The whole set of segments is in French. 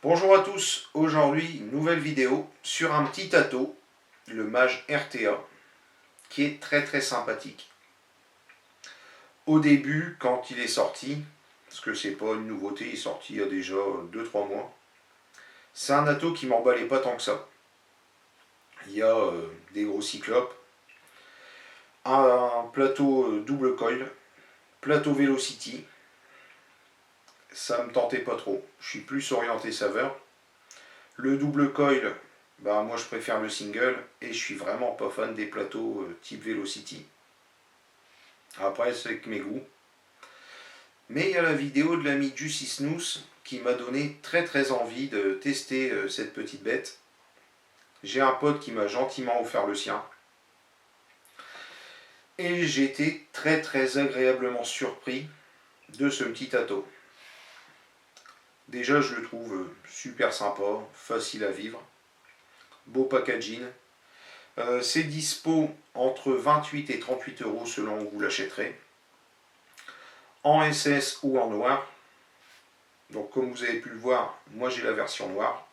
Bonjour à tous, aujourd'hui une nouvelle vidéo sur un petit Tato, le Mage RTA, qui est très sympathique. Au début, quand il est sorti, parce que c'est pas une nouveauté, il est sorti il y a déjà 2-3 mois, c'est un Tato qui m'emballait pas tant que ça. Il y a des gros cyclopes, un plateau double coil, plateau Velocity, ça me tentait pas trop, je suis plus orienté saveur. Le double coil, bah moi je préfère le single et je suis vraiment pas fan des plateaux type Velocity. Après c'est que mes goûts. Mais il y a la vidéo de l'ami Juicy Snooze qui m'a donné très envie de tester cette petite bête. J'ai un pote qui m'a gentiment offert le sien. Et j'ai été très agréablement surpris de ce petit Tato. Déjà je le trouve super sympa, facile à vivre, beau packaging. C'est dispo entre 28 et 38 euros selon où vous l'achèterez. En SS ou en noir. Donc comme vous avez pu le voir, moi j'ai la version noire.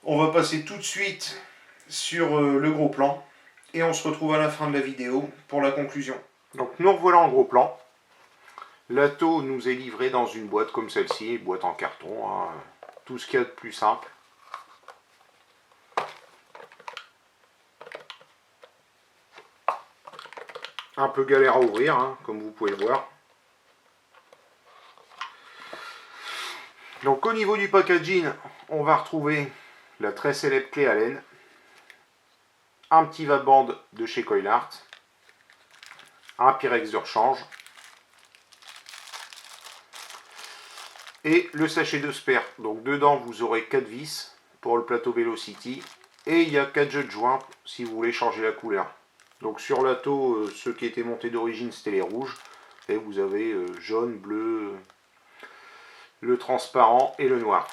On va passer tout de suite sur le gros plan. Et on se retrouve à la fin de la vidéo pour la conclusion. Donc nous revoilà en gros plan. L'Ato nous est livré dans une boîte comme celle-ci, boîte en carton, hein, tout ce qu'il y a de plus simple. Un peu galère à ouvrir, hein, comme vous pouvez le voir. Donc au niveau du packaging, on va retrouver la très célèbre clé Allen, un petit va-bande de chez Coilart, un Pyrex de rechange, et le sachet de spare. Donc dedans vous aurez 4 vis pour le plateau Velocity, et il y a 4 jeux de joints si vous voulez changer la couleur. Donc sur l'Ato, ceux qui étaient montés d'origine c'était les rouges, et vous avez jaune, bleu, le transparent et le noir.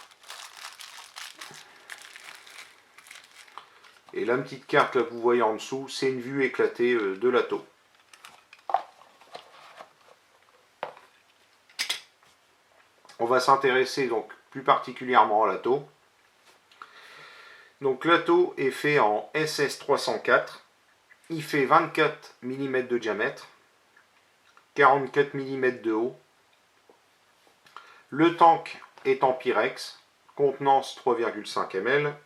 Et la petite carte là que vous voyez en dessous, c'est une vue éclatée de l'Ato. On va s'intéresser donc plus particulièrement à l'Ato. Donc l'Ato est fait en SS304. Il fait 24 mm de diamètre, 44 mm de haut. Le tank est en Pyrex, contenance 3,5 ml.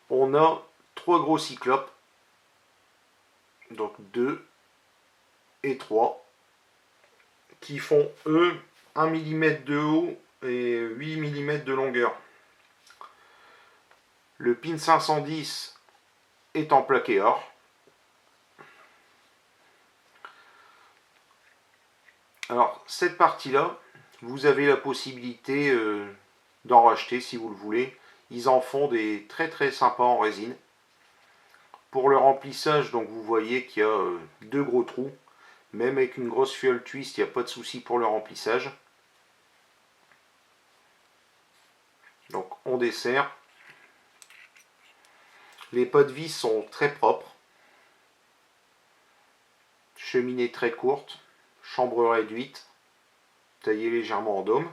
On a 3 gros cyclopes, donc 2 et 3, qui font eux 1 mm de haut et 8 mm de longueur. Le pin 510 est en plaqué or. Alors cette partie-là, vous avez la possibilité d'en racheter si vous le voulez. Ils en font des très sympas en résine. Pour le remplissage, donc vous voyez qu'il y a 2 gros trous. Même avec une grosse fiole twist, il n'y a pas de souci pour le remplissage. Donc on dessert. Les pas de vis sont très propres. Cheminée très courte. Chambre réduite, taillée légèrement en dôme.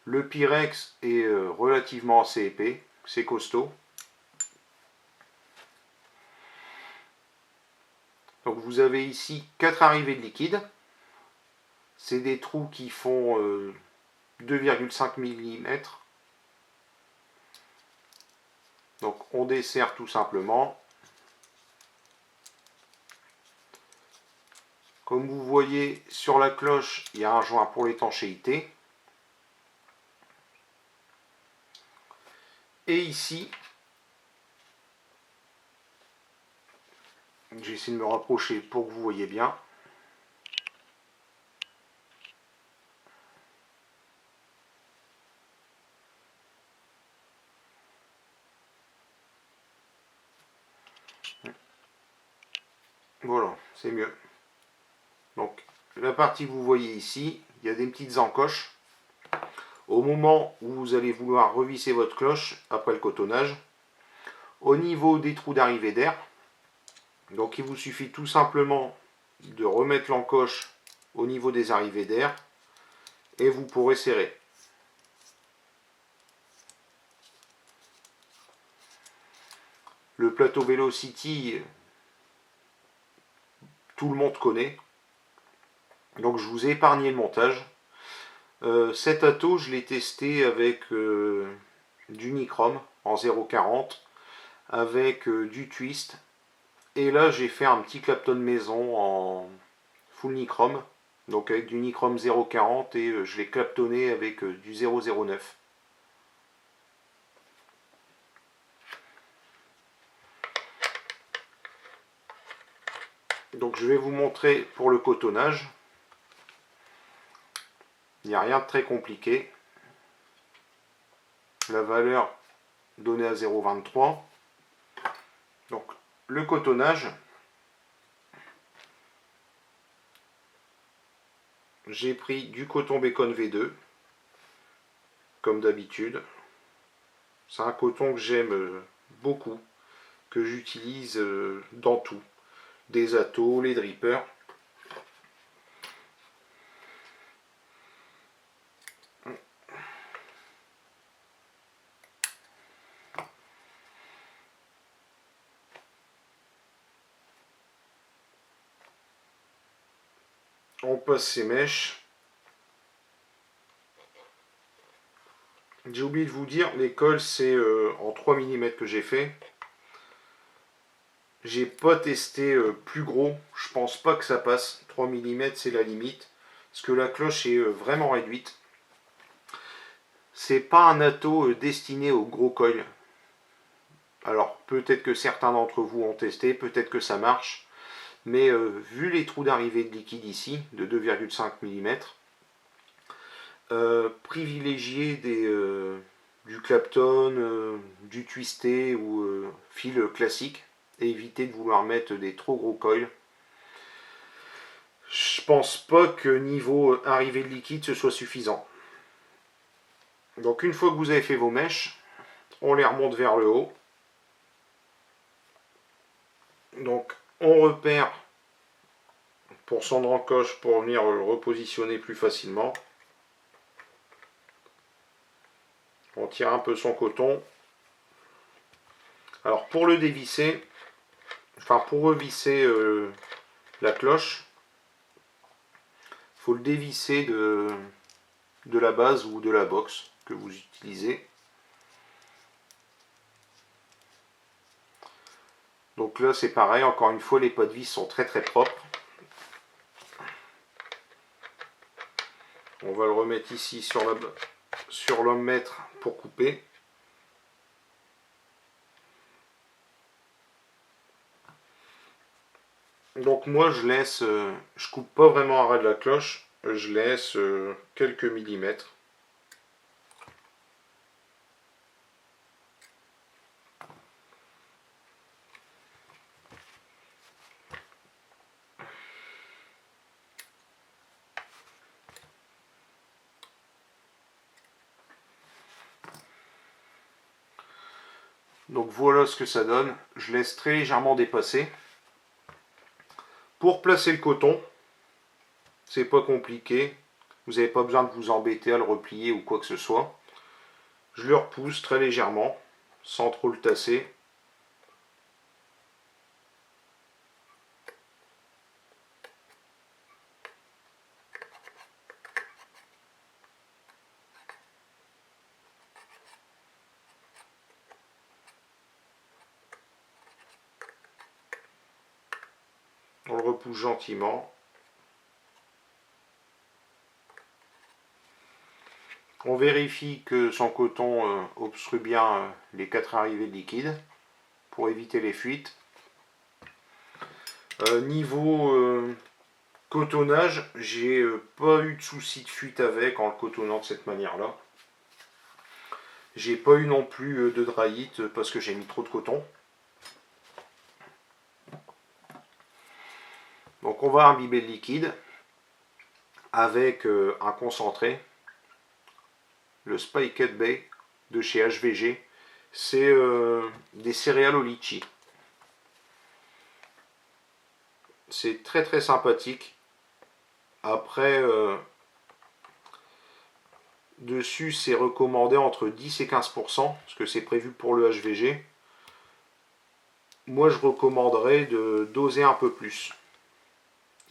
Le Pyrex est relativement assez épais, c'est costaud. Donc vous avez ici 4 arrivées de liquide. C'est des trous qui font 2,5 mm. Donc on dessert tout simplement. Comme vous voyez sur la cloche, il y a un joint pour l'étanchéité. Et ici, j'essaie de me rapprocher pour que vous voyez bien. Voilà, c'est mieux. Donc la partie que vous voyez ici, il y a des petites encoches. Au moment où vous allez vouloir revisser votre cloche, après le cotonnage, au niveau des trous d'arrivée d'air, donc il vous suffit tout simplement de remettre l'encoche au niveau des arrivées d'air et vous pourrez serrer. Le plateau Velocity, tout le monde connaît, donc je vous ai épargné le montage. Cet ato, je l'ai testé avec du nichrome en 0,40, avec du twist, et là j'ai fait un petit Clapton maison en full nichrome, donc avec du nichrome 0,40 et je l'ai claptonné avec du 0,09. Donc je vais vous montrer pour le cotonnage. Il n'y a rien de très compliqué. La valeur donnée à 0,23. Donc le cotonnage, j'ai pris du coton bacon V2, comme d'habitude. C'est un coton que j'aime beaucoup, que j'utilise dans tout. Des atos, les drippers. On passe ces mèches. J'ai oublié de vous dire, les cols c'est en 3 mm que j'ai fait. J'ai pas testé plus gros, je pense pas que ça passe. 3 mm c'est la limite, parce que la cloche est vraiment réduite. C'est pas un ato destiné aux gros coils. Alors peut-être que certains d'entre vous ont testé, peut-être que ça marche, mais vu les trous d'arrivée de liquide ici, de 2,5 mm, privilégier du Clapton, du twisté ou fil classique et éviter de vouloir mettre des trop gros coils. Je pense pas que niveau arrivée de liquide ce soit suffisant. Donc une fois que vous avez fait vos mèches, on les remonte vers le haut. Donc on repère pour son encoche pour venir le repositionner plus facilement. On tire un peu son coton. Alors pour le dévisser, enfin pour revisser la cloche, il faut le dévisser de la base ou de la box que vous utilisez. Donc là c'est pareil, encore une fois les pas de vis sont très très propres. On va le remettre ici sur l'ohm-mètre pour couper. Donc moi je laisse, je coupe pas vraiment à ras de la cloche, je laisse quelques millimètres. Donc voilà ce que ça donne, je laisse très légèrement dépasser. Pour placer le coton, c'est pas compliqué, vous n'avez pas besoin de vous embêter à le replier ou quoi que ce soit. Je le repousse très légèrement, sans trop le tasser. On le repousse gentiment. On vérifie que son coton obstrue bien les 4 arrivées de liquide pour éviter les fuites. Niveau cotonnage, j'ai pas eu de souci de fuite avec en le cotonnant de cette manière-là. J'ai pas eu non plus de dry heat parce que j'ai mis trop de coton. Donc on va imbiber le liquide avec un concentré, le Spiked Bay de chez HVG. C'est des céréales au litchi. C'est très très sympathique. Après, Dessus, c'est recommandé entre 10 et 15%, parce que c'est prévu pour le HVG. Moi, je recommanderais de doser un peu plus.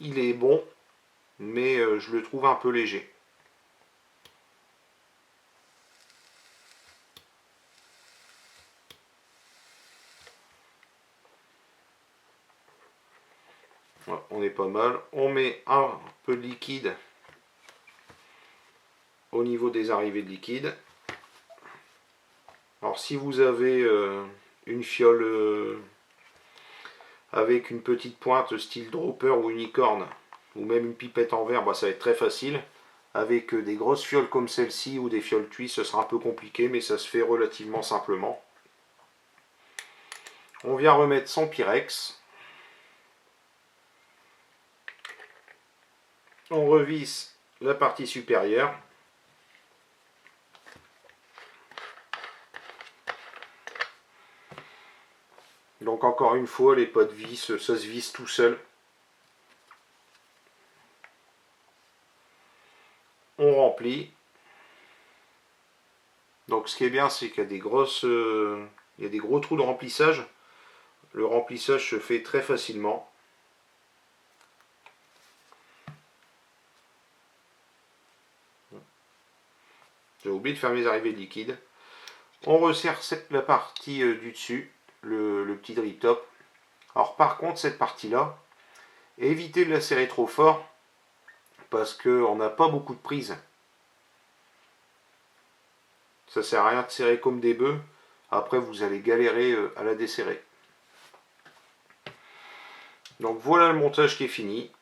Il est bon, mais je le trouve un peu léger. Voilà, on est pas mal. On met un peu de liquide au niveau des arrivées de liquide. Alors si vous avez une fiole avec une petite pointe style dropper ou unicorne, ou même une pipette en verre, bah, ça va être très facile. Avec des grosses fioles comme celle-ci ou des fioles TUI, ce sera un peu compliqué, mais ça se fait relativement simplement. On vient remettre son Pyrex. On revisse la partie supérieure. Donc encore une fois, les pas de vis, ça se visse tout seul. On remplit. Donc ce qui est bien, c'est qu'il y a des il y a des gros trous de remplissage. Le remplissage se fait très facilement. J'ai oublié de faire mes arrivées de liquide. On resserre la partie du dessus, le petit drip top. Alors par contre, cette partie-là, évitez de la serrer trop fort parce qu'on n'a pas beaucoup de prise. Ça sert à rien de serrer comme des bœufs. Après, vous allez galérer à la desserrer. Donc voilà le montage qui est fini.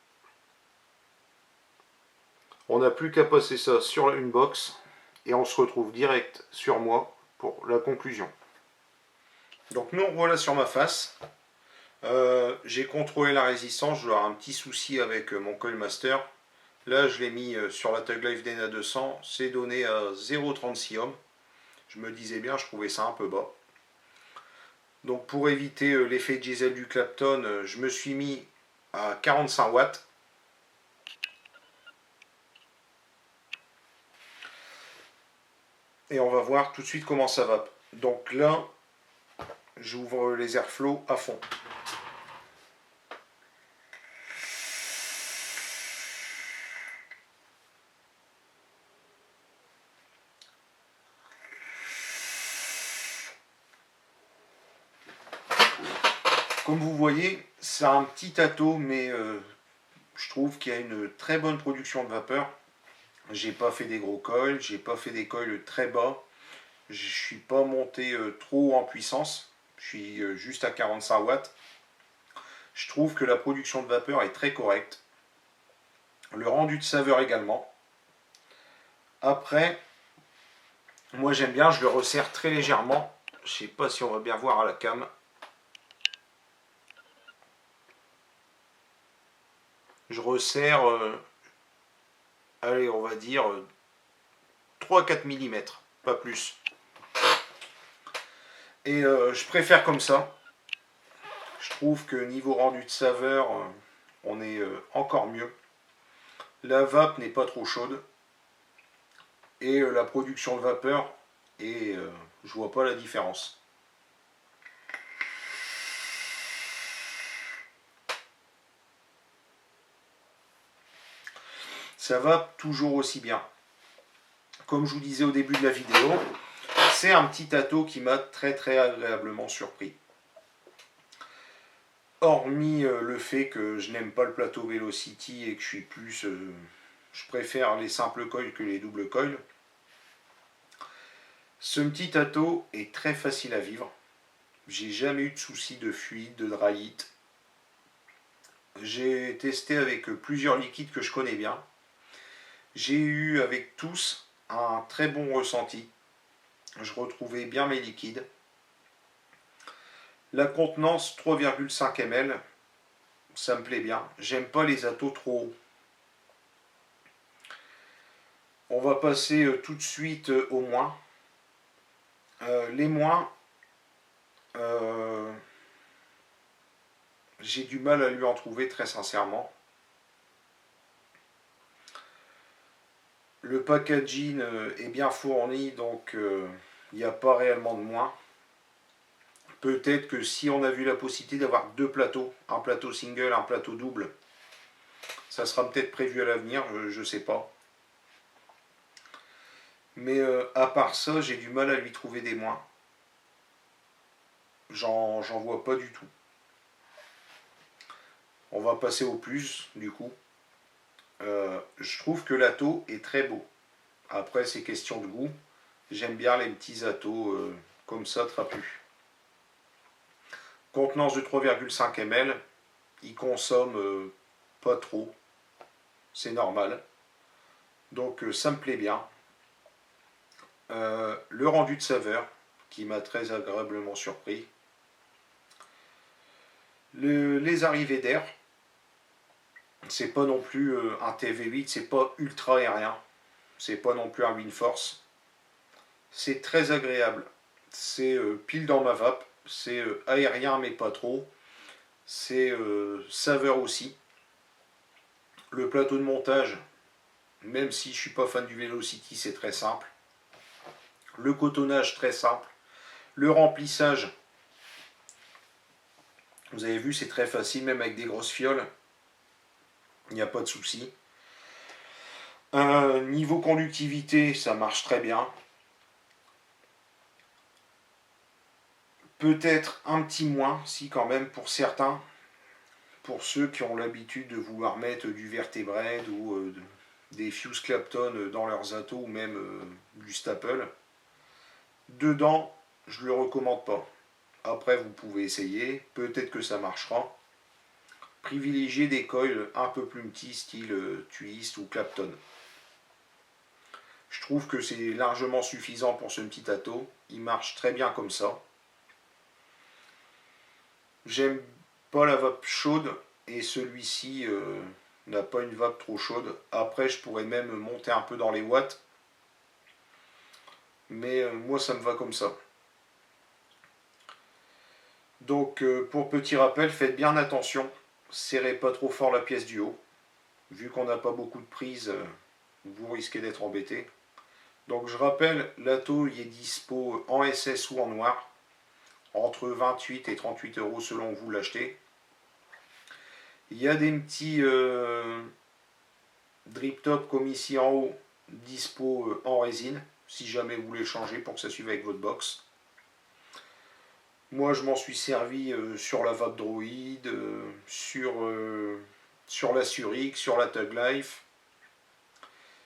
On n'a plus qu'à passer ça sur une box et on se retrouve direct sur moi pour la conclusion. Donc nous revoilà sur ma face. J'ai contrôlé la résistance, je dois avoir un petit souci avec mon Coilmaster. Là je l'ai mis sur la Tug Life Dana 200, c'est donné à 0,36 ohms. Je me disais bien, je trouvais ça un peu bas. Donc pour éviter l'effet diesel du Clapton, je me suis mis à 45 watts. Et on va voir tout de suite comment ça va. Donc là, j'ouvre les airflows à fond. Comme vous voyez, c'est un petit tâteau, mais je trouve qu'il y a une très bonne production de vapeur. J'ai pas fait des gros coils, j'ai pas fait des coils très bas. Je suis pas monté trop en puissance. Je suis juste à 45 watts. Je trouve que la production de vapeur est très correcte. Le rendu de saveur également. Après, moi j'aime bien, je le resserre très légèrement. Je sais pas si on va bien voir à la cam. Je resserre, allez, on va dire 3-4 mm, pas plus. Et je préfère comme ça. Je trouve que niveau rendu de saveur, on est encore mieux. La vape n'est pas trop chaude. Et la production de vapeur, et je vois pas la différence. Ça va toujours aussi bien. Comme je vous disais au début de la vidéo, c'est un petit tâteau qui m'a très agréablement surpris. Hormis le fait que je n'aime pas le plateau Velocity et que je suis plus... je préfère les simples coils que les doubles coils. Ce petit tâteau est très facile à vivre. J'ai jamais eu de soucis de fuite, de dry heat. J'ai testé avec plusieurs liquides que je connais bien. J'ai eu avec tous un très bon ressenti. Je retrouvais bien mes liquides. La contenance 3,5 ml, ça me plaît bien. J'aime pas les atos trop hauts. On va passer tout de suite aux moins. Les moins, j'ai du mal à lui en trouver très sincèrement. Le packaging est bien fourni, donc il n'y a pas réellement de moins. Peut-être que si on a vu la possibilité d'avoir deux plateaux, un plateau single, un plateau double, ça sera peut-être prévu à l'avenir, je ne sais pas. Mais à part ça, j'ai du mal à lui trouver des moins. J'en vois pas du tout. On va passer au plus, du coup. Je trouve que l'atto est très beau. Après, c'est question de goût. J'aime bien les petits attos comme ça, trapus. Contenance de 3,5 ml. Il consomme pas trop. C'est normal. Donc ça me plaît bien. Le rendu de saveur, qui m'a très agréablement surpris. Les arrivées d'air. C'est pas non plus un TV8, c'est pas ultra aérien. C'est pas non plus un WindForce. C'est très agréable. C'est pile dans ma vape. C'est aérien mais pas trop. C'est saveur aussi. Le plateau de montage, même si je suis pas fan du Velocity, c'est très simple. Le cotonnage très simple. Le remplissage, vous avez vu, c'est très facile, même avec des grosses fioles. Il n'y a pas de souci. Niveau conductivité, ça marche très bien. Peut-être un petit moins, si quand même, pour certains. Pour ceux qui ont l'habitude de vouloir mettre du Vertebrae ou des Fuse Clapton dans leurs attos ou même du Staple. Dedans, je ne le recommande pas. Après, vous pouvez essayer, peut-être que ça marchera. Privilégiez des coils un peu plus petits, style Twist ou Clapton. Je trouve que c'est largement suffisant pour ce petit atto. Il marche très bien comme ça. J'aime pas la vape chaude et celui-ci n'a pas une vape trop chaude. Après, je pourrais même monter un peu dans les watts. Mais moi, ça me va comme ça. Donc, pour petit rappel, faites bien attention. Serrez pas trop fort la pièce du haut. Vu qu'on n'a pas beaucoup de prise, vous risquez d'être embêté. Donc, je rappelle, l'atto il est dispo en SS ou en noir. Entre 28 et 38 euros selon où vous l'achetez. Il y a des petits drip top comme ici en haut, dispo en résine, si jamais vous voulez changer pour que ça suive avec votre box. Moi je m'en suis servi sur la Vape Droid, sur la Suric, sur la Tug Life,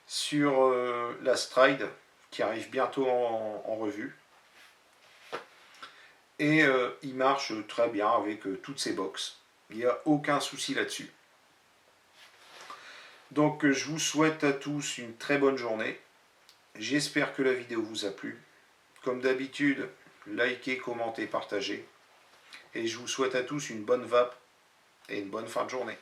sur la Stride qui arrive bientôt en revue. Et il marche très bien avec toutes ces box. Il n'y a aucun souci là-dessus. Donc je vous souhaite à tous une très bonne journée. J'espère que la vidéo vous a plu. Comme d'habitude, likez, commentez, partagez. Et je vous souhaite à tous une bonne vape et une bonne fin de journée.